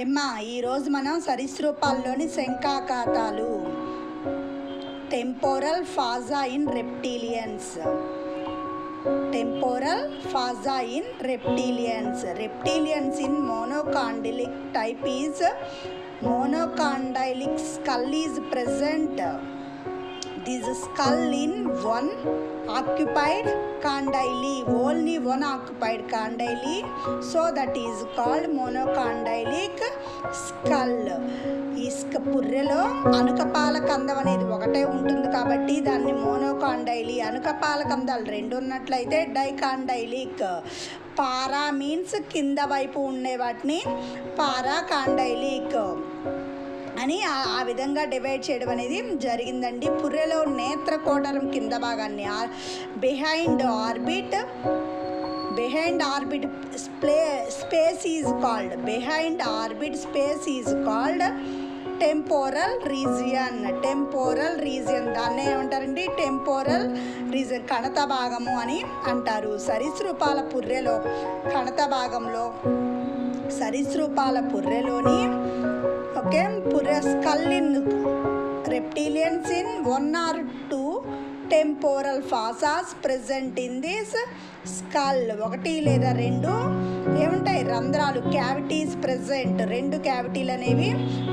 ఎమ్మా ఈరోజు మనం సరీసృపాల్లోని శంఖాకాతాలు temporal fossa in reptilians. Temporal fossa in reptilians. Reptilians in monocondylic type is monocondylic skull is present. This skull in one occupied condyle, only one occupied condyle, so that is called monocondylic skull. ఇసుక పుర్రెలో అనుకపాల కందం అనేది ఒకటే ఉంటుంది కాబట్టి దాన్ని మోనోకాండైలీ. అనుకపాల కందాలు రెండు ఉన్నట్లయితే డైకాండైలిక్. పారా means కింద వైపు ఉండే వాటిని పారాకాండైలిక్ అని ఆ విధంగా డివైడ్ చేయడం అనేది జరిగిందండి. పుర్రెలో నేత్రకోటరం కింద భాగాన్ని behind orbit space is called temporal region. దాన్ని ఏమంటారండి? టెంపోరల్ రీజియన్, కణత భాగము అని అంటారు. సరీసృపాల పుర్రెలో కణత భాగంలో సరీసృపాల పుర్రెలోని skull in reptilians in one or two temporal fascias present in this skull. ఒకటి లేదా రెండు ఏముంటాయి? రంధ్రాలు, క్యావిటీస్ ప్రెజెంట్. రెండు క్యావిటీలు అనేవి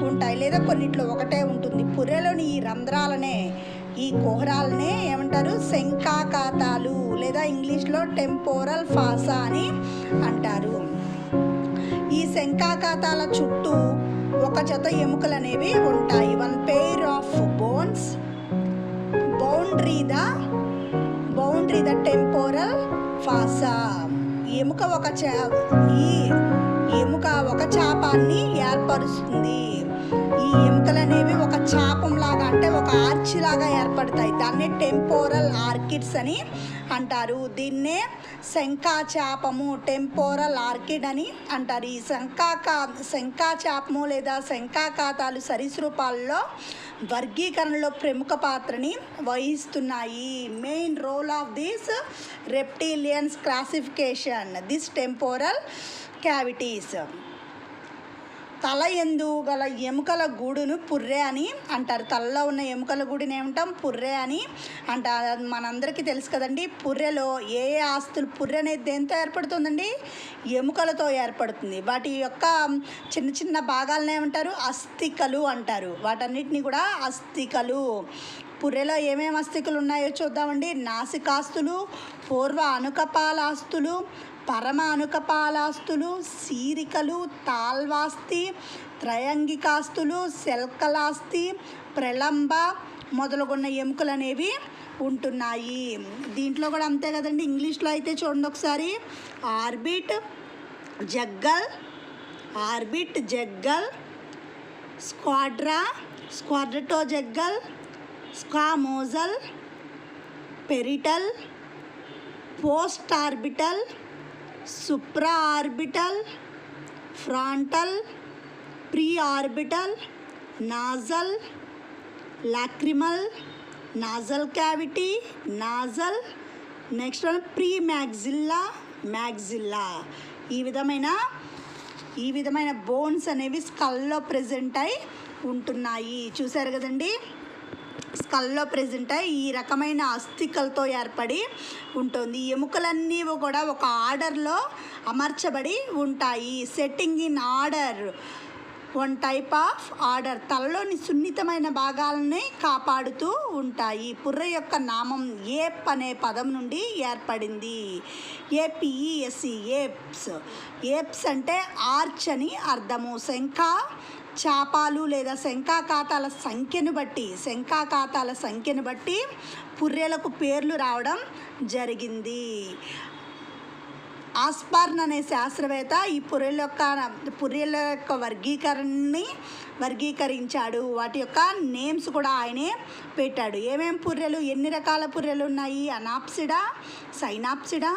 ఉంటాయి, లేదా కొన్నిట్లో ఒకటే ఉంటుంది. పుర్రెలోని ఈ రంధ్రాలనే, ఈ కుహరాలనే ఏమంటారు? శంఖాకాతాలు, లేదా ఇంగ్లీష్లో టెంపోరల్ ఫాసా అని అంటారు. ఈ శంఖాకాతాల చుట్టూ ఒక జత ఎముకలు అనేవి ఉంటాయి. One pair of bones boundary the temporal fossa. ఈ ఎముక ఒక చాపాన్ని ఏర్పరుస్తుంది. ఈ ఎముకలు అనేవి ఒక చాపంలాగా, అంటే ఒక ఆర్చి లాగా ఏర్పడతాయి. దాన్ని టెంపోరల్ ఆర్కిడ్స్ అని అంటారు. దీన్నే శంఖాచాపము, టెంపోరల్ ఆర్కిడ్ అని అంటారు. ఈ శంఖాచాపము లేదా శంఖాకాతాలు సరీసృపాల్లో వర్గీకరణలో ప్రముఖ పాత్రని వహిస్తున్నాయి. Main role of this reptilians classification this temporal cavities. తల ఎందు గల ఎముకల గూడును పుర్రె అని అంటారు. తలలో ఉన్న ఎముకల గూడుని ఏమంటాం? పుర్రె అని అంటారు. మనందరికీ తెలుసు కదండి, పుర్రెలో ఏ ఆస్తులు, పుర్రె అనేది దేంతో ఏర్పడుతుందండి? ఎముకలతో ఏర్పడుతుంది. వాటి యొక్క చిన్న చిన్న భాగాలను ఏమంటారు? అస్థికలు అంటారు. వాటన్నిటిని కూడా అస్థికలు. పుర్రెలో ఏమేమి అస్థికలు ఉన్నాయో చూద్దామండి. నాసికాస్తులు, పూర్వ అనుకపాలాస్తులు, పరమ అనుకపాలాస్తులు, సీరికలు, తాల్వాస్తి, త్రయంగికాస్తులు, శల్కలాస్తి, ప్రలంబ మొదలుగున్న ఎముకలు అనేవి ఉంటున్నాయి. దీంట్లో కూడా అంతే కదండి. ఇంగ్లీష్లో అయితే చూడండి ఒకసారి. Orbit jugal, quadratojugal, squamosal, parietal, post orbital, supra orbital, frontal, pre orbital, nasal, lacrimal, nasal cavity, nasal, next one pre maxilla. ఈ విధమైన బోన్స్ అనేవి స్కల్లో ప్రెజెంట్ అయి ఉంటున్నాయి. చూసారు కదండి, స్కల్లో ప్రెజెంట్ అయ్యి ఈ రకమైన అస్థికలతో ఏర్పడి ఉంటుంది. ఈ ఎముకలన్నీ కూడా ఒక ఆర్డర్లో అమర్చబడి ఉంటాయి. Setting in order, one type of order. తలలోని సున్నితమైన భాగాలని కాపాడుతూ ఉంటాయి. పుర్రె యొక్క నామం ఏప్ అనే పదం నుండి ఏర్పడింది. ఏపిఈఎస్సి, ఏప్స్ అంటే ఆర్చ్ అని అర్థము. చాపాలు లేదా శంఖాకాతాల సంఖ్యను బట్టి పుర్రెలకు పేర్లు రావడం జరిగింది. ఆస్బర్న్ అనే శాస్త్రవేత్త ఈ పుర్రెల యొక్క వర్గీకరించాడు. వాటి యొక్క నేమ్స్ కూడా ఆయనే పెట్టాడు. ఏమేం పుర్రెలు, ఎన్ని రకాల పుర్రెలు ఉన్నాయి? అనాప్సిడా, సైనాప్సిడా,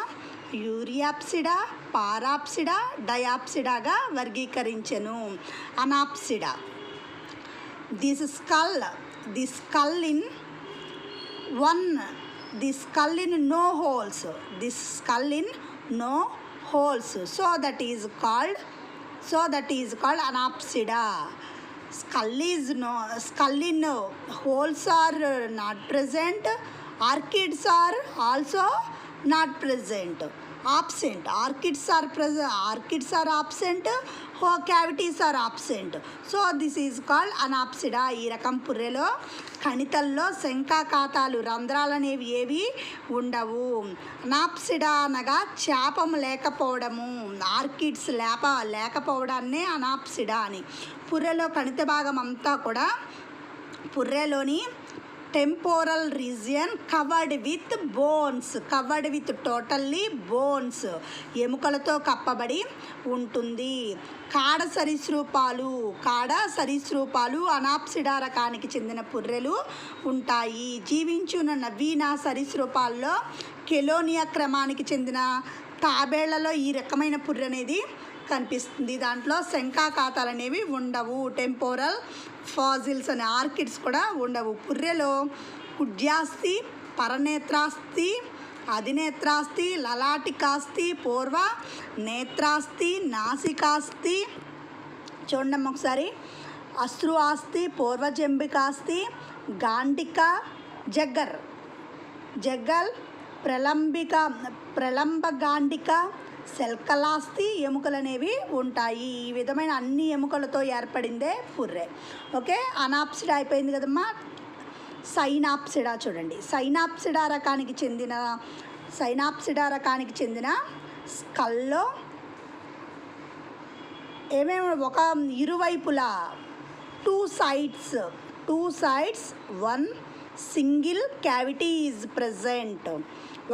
యూరియాప్సిడా, పారాప్సిడా, డయాప్సిడాగా వర్గీకరించెను. Anapsida. This skull in no holes. So that is called so that is called Anapsida. skull in holes are not present. Orchids are also not present, absent. Orchids are present, orchids are absent, cavities are absent. So this is called అనాప్సిడా. ఈ రకం పుర్రెలో కణితల్లో శంఖాకాతాలు రంధ్రాలు అనేవి ఏవి ఉండవు. అనాప్సిడా అనగా చేపము లేకపోవడము, orchids లేకపోవడాన్నే అనాప్సిడా అని. పుర్రెలో కణిత భాగం అంతా కూడా పుర్రెలోని temporal region covered with totally bones, ఎముకలతో కప్పబడి ఉంటుంది. కాడ సరీసృపాలు అనాప్సిడా రకానికి చెందిన పుర్రెలు ఉంటాయి. జీవించున్న నవీన సరీసృపాల్లో కెలోనియా క్రమానికి చెందిన తాబేళ్లలో ఈ రకమైన పుర్రె అనేది కనిపిస్తుంది. దాంట్లో శంఖాకాతాలు అనేవి ఉండవు. టెంపోరల్ ఫాజిల్స్ అనే ఆర్కిడ్స్ కూడా ఉండవు. పుర్రెలో కుడ్యాస్తి, పరనేత్రాస్తి, అధినేత్రాస్తి, లలాటికాస్తి, పూర్వ నేత్రాస్తి, నాసికాస్తి, చూడండి ఒకసారి, అశ్రు ఆస్తి, పూర్వజంబికాస్తి, గాండిక, జగ్గల్, ప్రలంబగాండిక, సెల్కలాస్తి ఎముకలు అనేవి ఉంటాయి. ఈ విధమైన అన్ని ఎముకలతో ఏర్పడిందే పుర్రె. ఓకే, అనాప్సిడా అయిపోయింది కదమ్మా. సైనాప్సిడా చూడండి. సైనాప్సిడా రకానికి చెందిన స్కల్లో ఏమేమి ఒక ఇరువైపులా two sides one single cavity is present.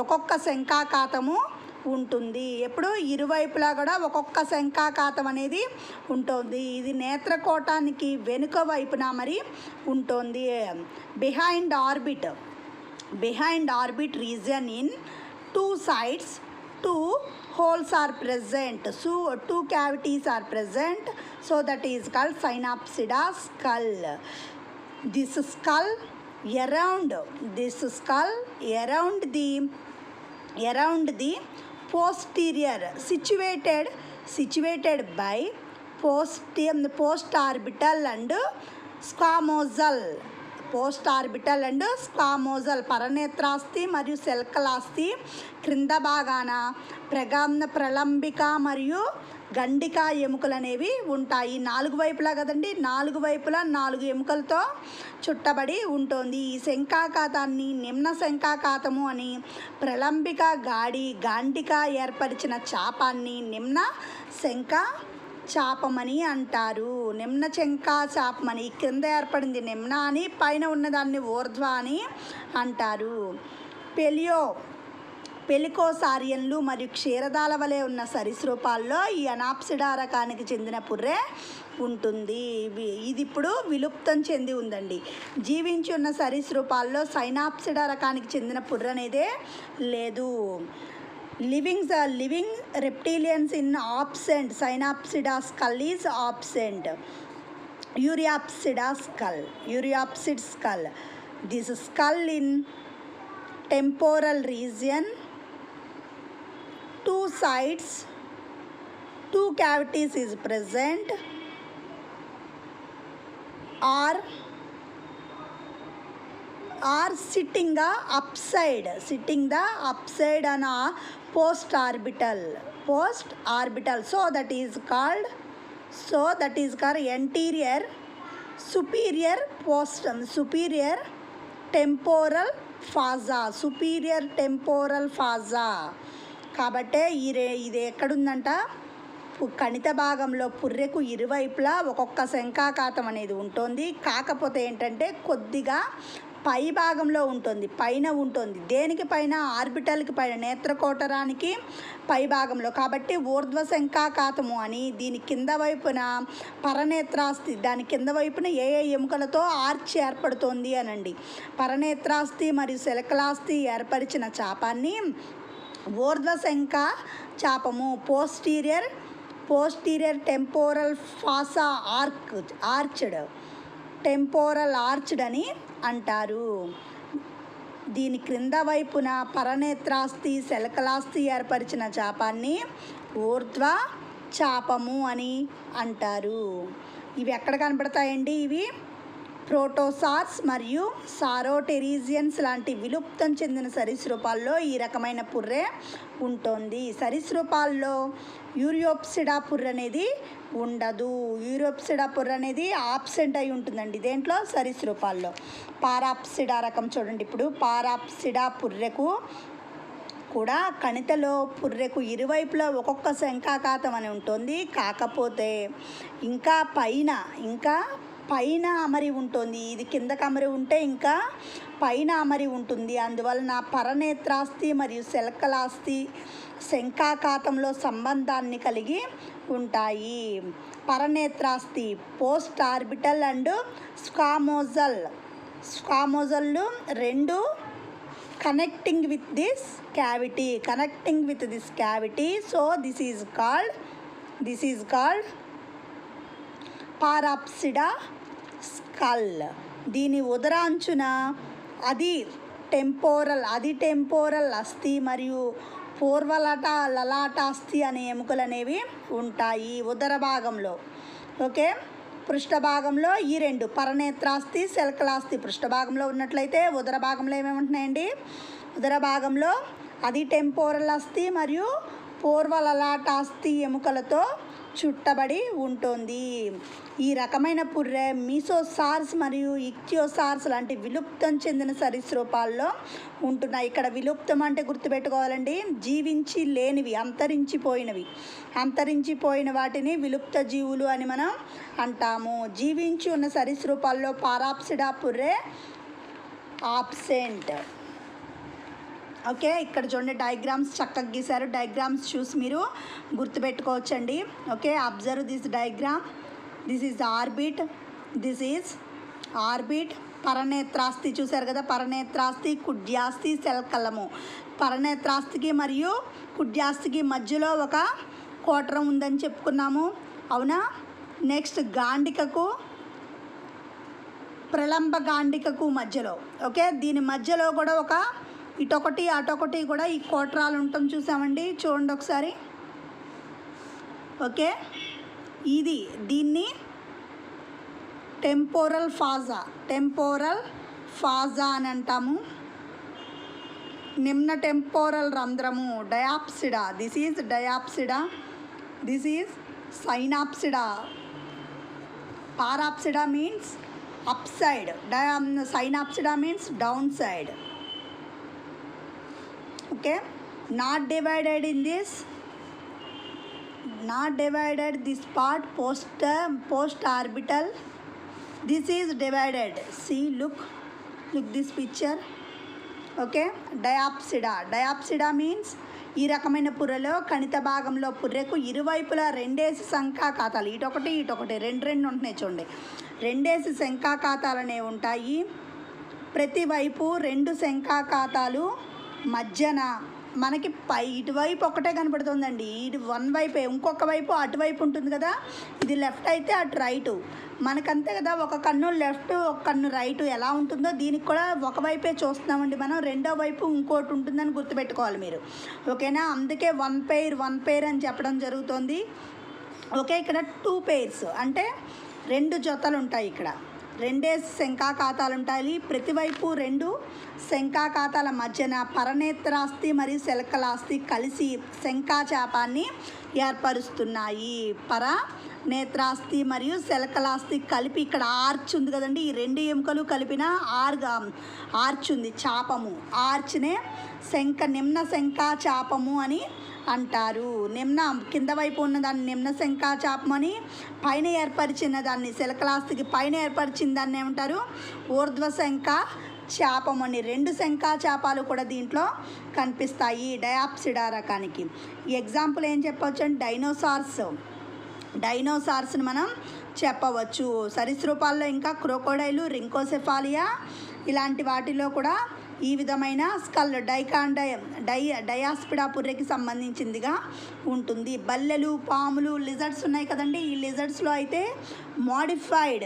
ఒక్కొక్క శంఖాకాతము ఉంటుంది. ఎప్పుడు ఇరువైపులా కూడా ఒక్కొక్క శంఖాకాతం అనేది ఉంటుంది. ఇది నేత్రకోటానికి వెనుక వైపున మరి ఉంటుంది. Behind orbit reason in two sides two holes are present, so two cavities are present, so that is called synapsida skull. This skull around the posterior situated by postorbital and squamosal పరనేత్రాస్తి మరియు సెల్కలాస్తి క్రింద భాగాన ప్రలంబిక మరియు గండిక ఎముకలు అనేవి ఉంటాయి. నాలుగు వైపులా కదండి, నాలుగు వైపులా 4 ఎముకలతో చుట్టబడి ఉంటుంది. ఈ శంఖాకాతాన్ని నిమ్న శంఖాకాతము అని, ప్రలంబిక గాండిక ఏర్పరిచిన చాపాన్ని నిమ్న శంఖ చాపమని అంటారు. నిమ్న శంఖా చాపమని, కింద ఏర్పడింది నిమ్న అని, పైన ఉన్నదాన్ని ఊర్ధ్వ అని అంటారు. పెలికోసారియన్లు మరియు క్షీరదాల వలె ఉన్న సరీసృపాల్లో ఈ అనాప్సిడా రకానికి చెందిన పుర్రె ఉంటుంది. ఇది ఇప్పుడు విలుప్తం చెంది ఉందండి. జీవించి ఉన్న సరీసృపాల్లో సైనాప్సిడా రకానికి చెందిన పుర్రె అనేదే లేదు. Living reptilians in absent synapsida skull is absent. Euryapsid skull. This skull in temporal region, two sides, two cavities is present, are sitting the upside on a post orbital, so that is called anterior superior temporal fascia. కాబట్టి ఇది ఎక్కడుందంట, కణిత భాగంలో పుర్రెకు ఇరువైపులా ఒక్కొక్క శంఖాకాతం అనేది ఉంటుంది. కాకపోతే ఏంటంటే కొద్దిగా పై భాగంలో ఉంటుంది, పైన ఉంటుంది. దేనికి పైన? ఆర్బిటల్కి పైన, నేత్రకోటరానికి పై భాగంలో. కాబట్టి ఊర్ధ్వ శంఖాకాతము అని. దీని కింద వైపున పరనేత్రాస్తి, దాని కింద వైపున ఏ ఎముకలతో ఆర్చ్ ఏర్పడుతోంది అనండి. పరనేత్రాస్తి మరియు సెలకలాస్తి ఏర్పరిచిన చాపాన్ని ఊర్ధ్వ శంఖ చాపము, పోస్టీరియర్ టెంపోరల్ ఫాసా ఆర్చ్డ్ అని అంటారు. దీని క్రింద వైపున పరనేత్రాస్తి సెలకలాస్తి ఏర్పరిచిన చాపాన్ని ఊర్ధ్వ చాపము అని అంటారు. ఇవి ఎక్కడ కనపడతాయండి? ఇవి ప్రోటోసార్స్ మరియు సారోటెరీజియన్స్ లాంటి విలుప్తం చెందిన సరీసృపాల్లో ఈ రకమైన పుర్రె ఉంటుంది. సరీసృపాల్లో యూరియోప్సిడా పుర్రె అనేది ఉండదు. యూరియోప్సిడా పుర్రె అనేది ఆబ్సెంట్ అయి ఉంటుందండి. దేంట్లో? సరీసృపాల్లో. పారాప్సిడా రకం చూడండి. ఇప్పుడు పారాప్సిడా పుర్రెకు కూడా కణితలో పుర్రెకు ఇరువైపులా ఒక్కొక్క శంఖాకాతం అని ఉంటుంది. కాకపోతే ఇంకా పైన అమరి ఉంటుంది. ఇది కిందకు అమరి ఉంటే ఇంకా పైన అమరి ఉంటుంది. అందువలన పరనేత్రాస్తి మరియు శల్కలాస్తి శంఖాకాతంలో సంబంధాన్ని కలిగి ఉంటాయి. పరనేత్రాస్తి పోస్ట్ ఆర్బిటల్ అండ్ స్కామోజల్లు రెండు connecting with this cavity. So this is called Parapsida skull. దీని ఉదరాంచున అది టెంపోరల్ అస్థి మరియు లలాటాస్థి అనే ఎముకలు అనేవి ఉంటాయి ఉదర భాగంలో. ఓకే, పృష్ఠభాగంలో ఈ రెండు పరనేత్రాస్తి శల్కలాస్తి పృష్ఠభాగంలో ఉన్నట్లయితే ఉదర భాగంలో ఏమేమి ఉంటున్నాయండి? ఉదర భాగంలో అది టెంపోరల్ అస్థి మరియు లలాటాస్థి ఎముకలతో చుట్టబడి ఉంటుంది. ఈ రకమైన పుర్రె మీసోసార్స్ మరియు ఇక్థియోసార్స్ లాంటి విలుప్తం చెందిన సరీసృపాల్లో ఉంటున్నాయి. ఇక్కడ విలుప్తం అంటే గుర్తుపెట్టుకోవాలండి, జీవించి లేనివి, అంతరించిపోయిన వాటిని విలుప్త జీవులు అని మనం అంటాము. జీవించి ఉన్న సరీసృపాల్లో పారాప్సిడా పుర్రె ఆబ్సెంట్. ఓకే, ఇక్కడ చూడండి డయాగ్రామ్స్ చక్కగా గీశారు. డయాగ్రామ్స్ చూసి మీరు గుర్తుపెట్టుకోవచ్చండి. Okay, observe this diagram. This is orbit. పరనేత్రాస్తి చూశారు కదా, పరనేత్రాస్తి, కుడ్యాస్తి, శల్కలము. పరనేత్రాస్తికి మరియు కుడ్యాస్తికి మధ్యలో ఒక కోటరం ఉందని చెప్పుకున్నాము, అవునా? నెక్స్ట్ గాండికకు ప్రలంబ గాండికకు మధ్యలో, ఓకే, దీని మధ్యలో కూడా ఒక ఇటొకటి అటొకటి కూడా ఈ కోటరాలు ఉంటాం చూసామండి. చూడండి ఒకసారి. ఓకే, దీన్ని టెంపోరల్ ఫాజా అని అంటాము. నిమ్న టెంపోరల్ రంధ్రము Diapsida. This is Diapsida. This is Synapsida. Parapsida means up side, Synapsida means down side. Okay, not divided this part post orbital. This is divided. See, look this picture. Okay, Diapsida means ఈ రకమైన పుర్రెలో కణిత భాగంలో పుర్రెకు ఇరువైపులా రెండేసి శంఖాకాతాలు, ఇటొకటి రెండు ఉంటున్నాయి చూడండి. రెండేసి శంఖాకాతాలు అనేవి ఉంటాయి. ప్రతి వైపు రెండు శంఖాకాతాలు మధ్యన మనకి ఇటువైపు ఒకటే కనపడుతుందండి. ఇటు వన్ వైపే, ఇంకొక వైపు అటువైపు ఉంటుంది కదా. ఇది లెఫ్ట్ అయితే అటు రైటు, మనకంతే కదా. ఒక కన్ను లెఫ్ట్, ఒక కన్ను రైటు ఎలా ఉంటుందో దీనికి కూడా ఒకవైపే చూస్తున్నామండి మనం. రెండో వైపు ఇంకోటి ఉంటుందని గుర్తుపెట్టుకోవాలి మీరు, ఓకేనా? అందుకే వన్ పెయిర్ అని చెప్పడం జరుగుతుంది. ఓకే, ఇక్కడ 2 pairs అంటే 2 జతలు ఉంటాయి. ఇక్కడ రెండేసి శంఖాకాతాలు ఉంటాయి. ప్రతివైపు 2 శంఖాకాతాల మధ్యన పరనేత్రాస్తి మరియు శల్కలాస్తి కలిసి శంఖాచాపాన్ని ఏర్పరుస్తున్నాయి. పరనేత్రాస్తి మరియు శల్కలాస్తి కలిపి ఇక్కడ ఆర్చ్ ఉంది కదండి. ఈ 2 ఎముకలు కలిపిన ఆర్చ్ ఉంది, చాపము. ఆర్చ్నే నిమ్న శంఖాచాపము అని అంటారు. కింద వైపు ఉన్న దాన్ని నిమ్న శంఖాచాపం అని, పైన ఏర్పరిచిన దాన్ని శల్కలాస్తికి పైన ఏర్పరిచిన దాన్ని ఏమంటారు? ఊర్ధ్వ శంఖాచాపం అని. 2 శంఖాచాపాలు కూడా దీంట్లో కనిపిస్తాయి డయాప్సిడా రకానికి. ఈ ఎగ్జాంపుల్ ఏం చెప్పవచ్చు అంటే డైనోసార్స్ని మనం చెప్పవచ్చు. సరీసృపాల్లో ఇంకా క్రోకోడైలు, రింకోసెఫాలియా ఇలాంటి వాటిలో కూడా ఈ విధమైన స్కల్ డయాస్పిడా పుర్రెకి సంబంధించిందిగా ఉంటుంది. బల్లెలు, పాములు, లిజర్డ్స్ ఉన్నాయి కదండి. ఈ లిజర్డ్స్లో అయితే modified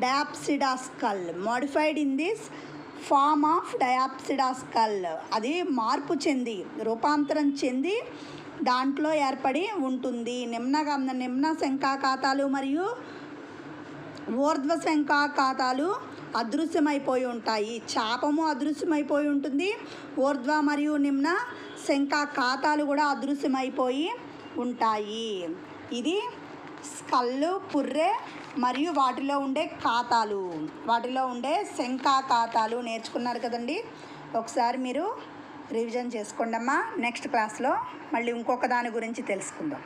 Diapsida skull, modified in this form of Diapsida skull. అది మార్పు చెంది, రూపాంతరం చెంది దాంట్లో ఏర్పడి ఉంటుంది. నిమ్న శంఖాకాతాలు మరియు ఊర్ధ్వ శంఖాకాతాలు అదృశ్యమైపోయి ఉంటాయి. చాపము అదృశ్యమైపోయి ఉంటుంది. ఊర్ధ్వ మరియు నిమ్న శంఖాకాతాలు కూడా అదృశ్యమైపోయి ఉంటాయి. ఇది స్కల్లు, పుర్రె మరియు వాటిలో ఉండే ఖాతాలు, వాటిలో ఉండే శంఖాకాతాలు నేర్చుకున్నారు కదండి. ఒకసారి మీరు రివిజన్ చేసుకోండి అమ్మా. నెక్స్ట్ క్లాస్లో మళ్ళీ ఇంకొక దాని గురించి తెలుసుకుందాం.